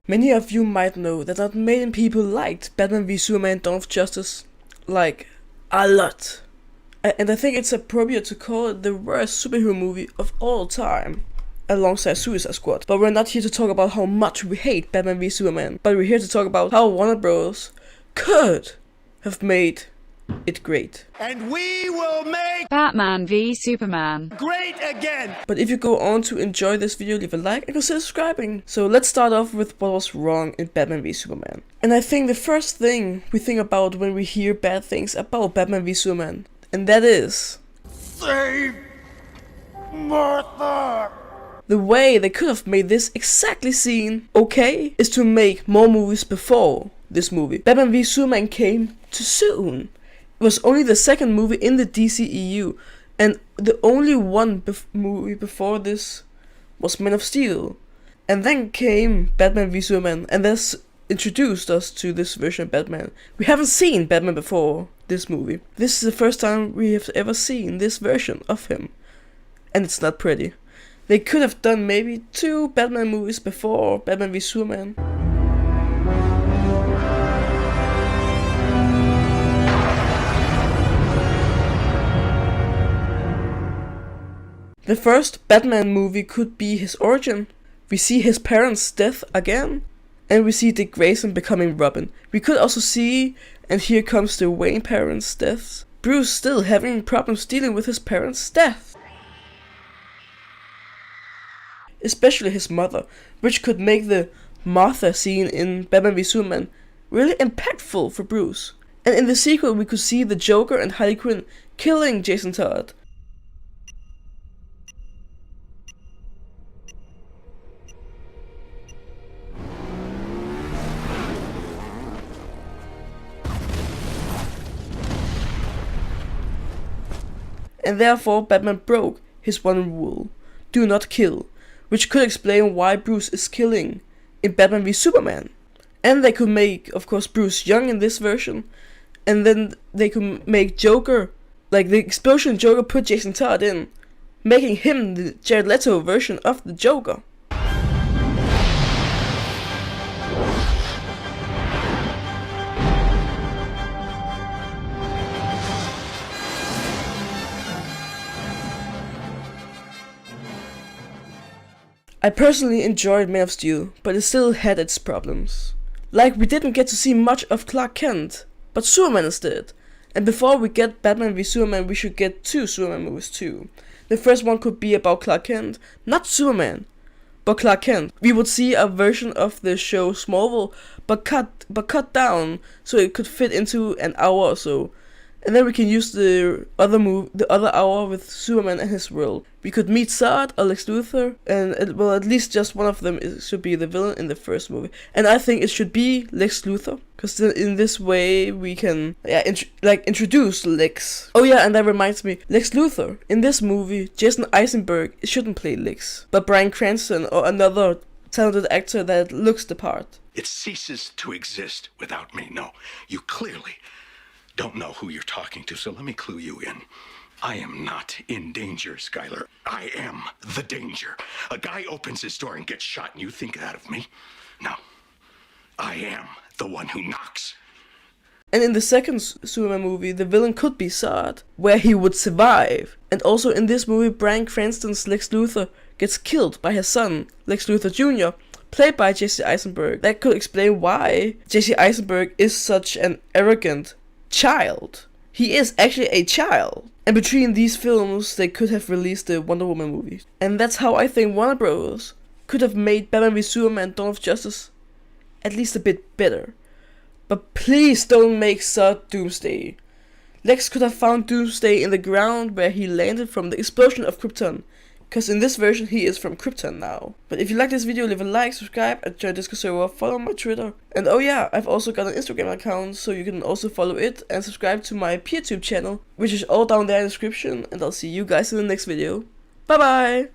Many of you might know that not many people liked Batman v Superman Dawn of Justice, like, a lot. And I think it's appropriate to call it the worst superhero movie of all time, alongside Suicide Squad. But we're not here to talk about how much we hate Batman v Superman, but we're here to talk about how Warner Bros. Could have made it great. And we will make Batman v Superman great again! But if you go on to enjoy this video, leave a like and consider subscribing. So let's start off with what was wrong in Batman v Superman. And I think the first thing we think about when we hear bad things about Batman v Superman, and that is Save Martha! the way they could have made this exactly scene okay is to make more movies before this movie. Batman v Superman came too soon. It was only the second movie in the DCEU, and the only one movie before this was Man of Steel. And then came Batman v Superman, and this introduced us to this version of Batman. We haven't seen Batman before this movie. This is the first time we have ever seen this version of him, and it's not pretty. They could have done maybe 2 Batman movies before Batman v Superman. The first Batman movie could be his origin. We see his parents' death again, and we see Dick Grayson becoming Robin. We could also see, and here comes the Wayne parents' deaths, Bruce still having problems dealing with his parents' death. Especially his mother, which could make the Martha scene in Batman v Superman really impactful for Bruce. And in the sequel we could see the Joker and Harley Quinn killing Jason Todd. And therefore Batman broke his one rule: do not kill, which could explain why Bruce is killing in Batman v Superman. And they could make, of course, Bruce young in this version, and then they could make Joker, like the explosion Joker put Jason Todd in, making him the Jared Leto version of the Joker. I personally enjoyed Man of Steel, but it still had its problems. Like, we didn't get to see much of Clark Kent, but Superman is dead. And before we get Batman v Superman, we should get 2 Superman movies too. The first one could be about Clark Kent, not Superman, but Clark Kent. We would see a version of the show Smallville, but cut down so it could fit into an hour or so. And then we can use the other hour with Superman and his world. We could meet Zod or Lex Luthor, and at least just one of them should be the villain in the first movie. And I think it should be Lex Luthor, because in this way we can introduce Lex. Oh yeah, and that reminds me, Lex Luthor in this movie, Jason Eisenberg shouldn't play Lex, but Bryan Cranston or another talented actor that looks the part. It ceases to exist without me. No, you clearly don't know who you're talking to, so let me clue you in. I am not in danger, Skyler. I am the danger. A guy opens his door and gets shot, and you think that of me? No. I am the one who knocks. And in the second Superman movie, the villain could be Zod, where he would survive. And also in this movie, Bryan Cranston's Lex Luthor gets killed by his son, Lex Luthor Jr., played by Jesse Eisenberg. That could explain why Jesse Eisenberg is such an arrogant child. He is actually a child. And between these films, they could have released the Wonder Woman movie. And that's how I think Warner Bros. Could have made Batman v Superman Dawn of Justice at least a bit better. But please don't make Zod Doomsday. Lex could have found Doomsday in the ground where he landed from the explosion of Krypton, because in this version he is from Krypton now. But if you like this video, leave a like, subscribe, and join Discord server, follow my Twitter. And oh yeah, I've also got an Instagram account, so you can also follow it and subscribe to my PeerTube channel, which is all down there in the description. And I'll see you guys in the next video. Bye bye!